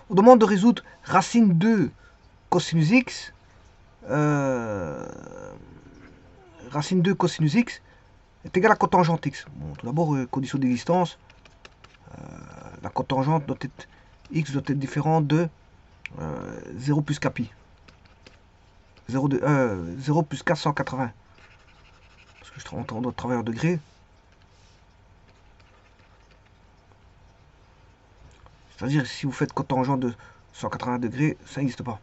On demande de résoudre racine 2 cosinus x. Racine 2 cosinus x est égal à cotangente x. Bon, tout d'abord, condition d'existence. La cotangente doit être x doit être différent de 0 plus kpi. 0 plus 480. Parce que on doit travailler en degrés. C'est-à-dire, si vous faites cotangente de 180 degrés, ça n'existe pas.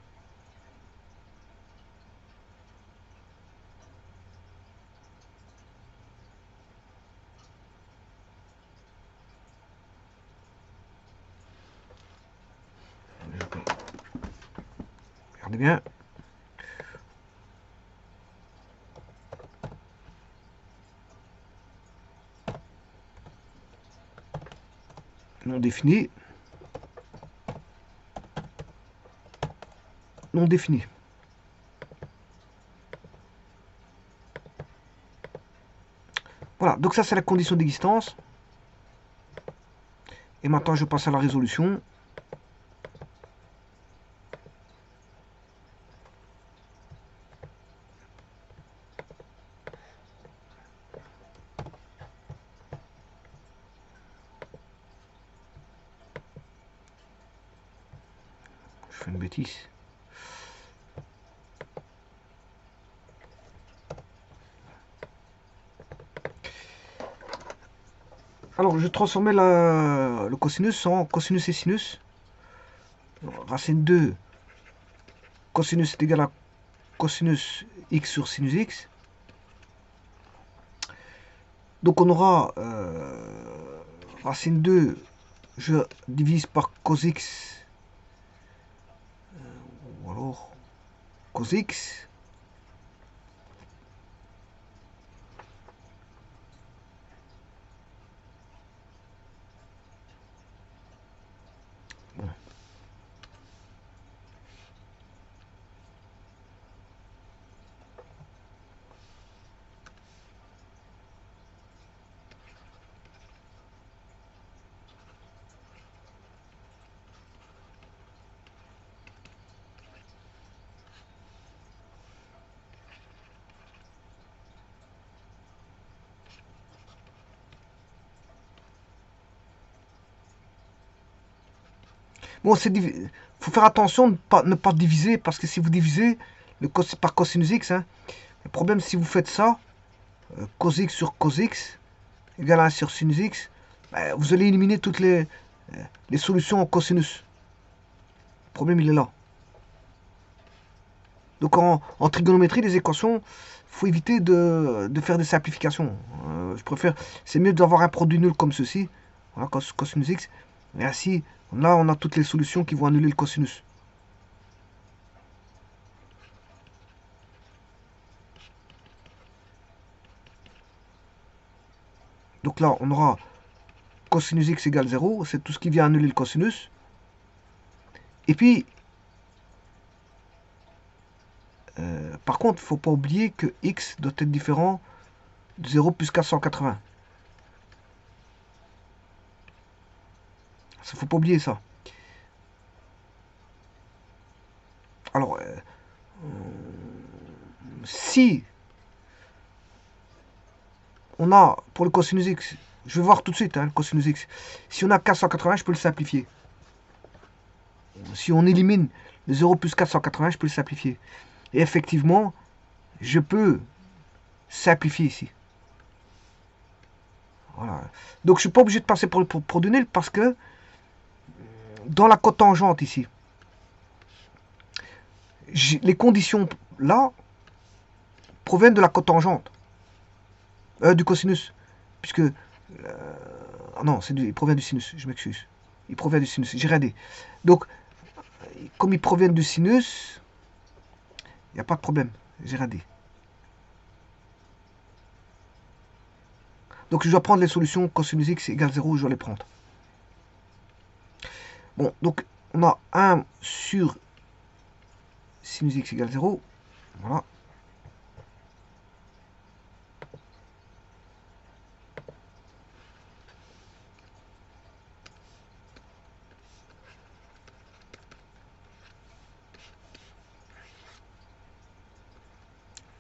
Regardez bien. Non défini. Non défini. Voilà, donc ça c'est la condition d'existence. Et maintenant je passe à la résolution. Je fais une bêtise. Alors je transformais le cosinus en cosinus et sinus. Racine 2 cosinus est égal à cosinus x sur sinus x. Donc on aura racine 2, je divise par cos x, ou alors cos x. Bon. Bon, faut faire attention de ne pas diviser, parce que si vous divisez par cosinus x, hein, le problème si vous faites ça, cos x sur cos x égale à 1 sur sinus x, ben, vous allez éliminer toutes les solutions en cosinus. Le problème il est là. Donc en trigonométrie, les équations, faut éviter de faire des simplifications. Je préfère, c'est mieux d'avoir un produit nul comme ceci, voilà, cosinus x, et ainsi, là on a toutes les solutions qui vont annuler le cosinus. Donc là, on aura cosinus x égale 0, c'est tout ce qui vient annuler le cosinus. Et puis, par contre, il ne faut pas oublier que x doit être différent de 0 plus 480. Il ne faut pas oublier ça. Alors, si on a, pour le cosinus x, je vais voir tout de suite, hein, le cosinus x, si on a 480, je peux le simplifier. Si on élimine le 0 plus 480, je peux le simplifier. Et effectivement, je peux simplifier ici. Voilà. Donc je ne suis pas obligé de passer pour le produit nul, parce que dans la cotangente ici, les conditions là proviennent de la cotangente, du cosinus, puisque ah non, il provient du sinus, je m'excuse. Il provient du sinus, j'ai rien dit. Donc, comme ils proviennent du sinus, il n'y a pas de problème, j'ai rien dit. Donc je dois prendre les solutions cosinus x égale 0, je dois les prendre. Bon, donc on a 1 sur sinus x égale 0. Voilà.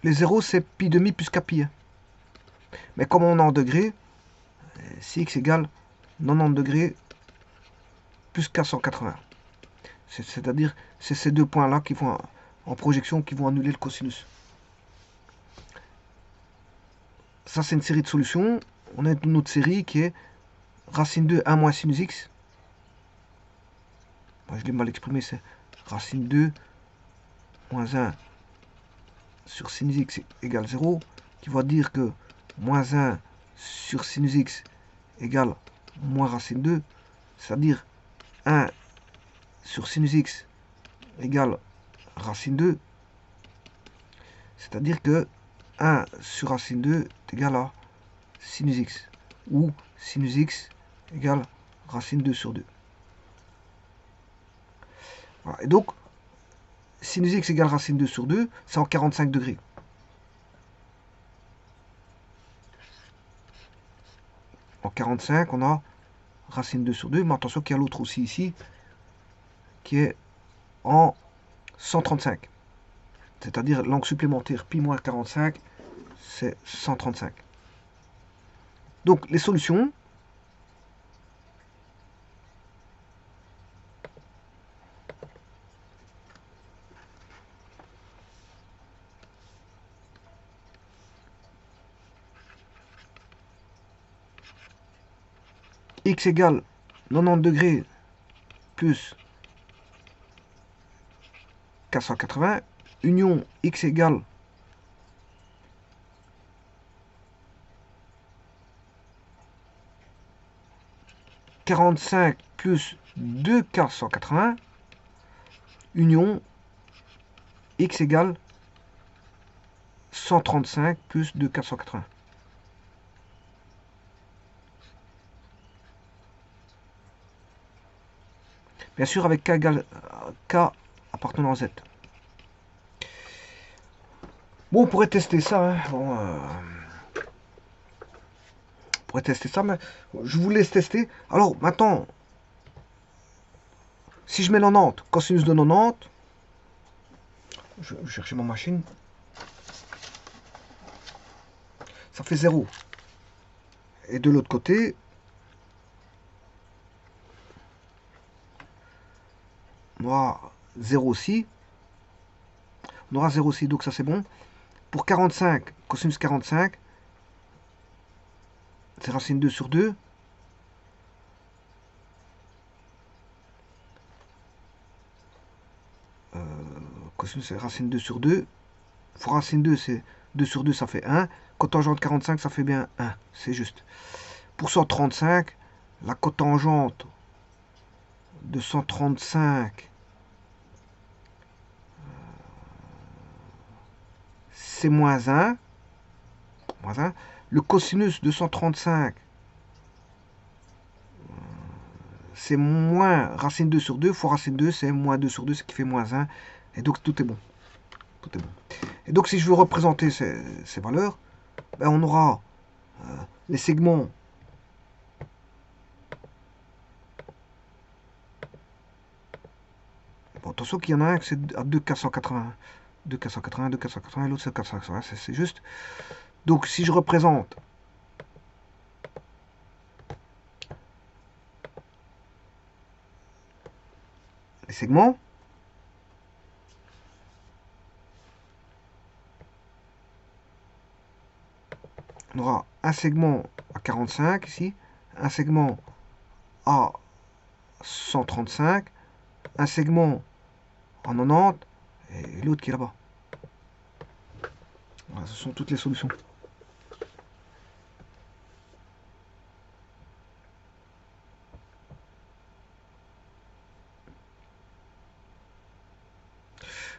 Les zéros, c'est pi demi plus kpi. Hein. Mais comme on est en degrés, si x égale 90 degrés plus 480. C'est-à-dire, c'est ces deux points-là qui vont en projection qui vont annuler le cosinus. Ça, c'est une série de solutions. On a une autre série qui est racine 2, 1 moins sinus x. Moi, je l'ai mal exprimé, c'est racine 2 moins 1 sur sinus x égale 0, qui va dire que moins 1 sur sinus x égale moins racine 2, c'est-à-dire 1 sur sinus x égale racine 2, c'est-à-dire que 1 sur racine 2 est égal à sinus x, ou sinus x égale racine 2 sur 2. Voilà. Et donc, sinus x égale racine 2 sur 2, c'est en 45 degrés. En 45, on a racine 2 sur 2, mais attention qu'il y a l'autre aussi ici, qui est en 135. C'est-à-dire l'angle supplémentaire pi moins 45, c'est 135. Donc les solutions, x égale 90 degrés plus 480, union x égale 45 plus 2 480, union x égale 135 plus 2 480. Bien sûr avec k égale k appartenant à z. Bon, on pourrait tester ça. Hein. Bon, on pourrait tester ça, mais je vous laisse tester. Alors, maintenant, si je mets 90, cosinus de 90, je vais chercher ma machine, ça fait 0. Et de l'autre côté, on aura 0 aussi. On aura 0 aussi, donc ça c'est bon. Pour 45, cosinus 45, c'est racine 2 sur 2. Cosinus c'est racine 2 sur 2. Fois racine 2, c'est 2 sur 2, ça fait 1. Cotangente 45, ça fait bien 1. C'est juste. Pour 135, la cotangente de 135, c'est moins 1. Moins 1. Le cosinus de 135, c'est moins racine 2 sur 2. Fois racine 2, c'est moins 2 sur 2, ce qui fait moins 1. Et donc, tout est bon. Tout est bon. Et donc, si je veux représenter ces valeurs, ben, on aura les segments bon, attention qu'il y en a un qui c'est à 2,480. 2,480, 2,480 et l'autre c'est 480, c'est juste. Donc si je représente les segments, on aura un segment à 45 ici, un segment à 135, un segment à 90 et l'autre qui est là-bas. Voilà, ce sont toutes les solutions.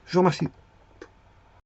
Je vous remercie.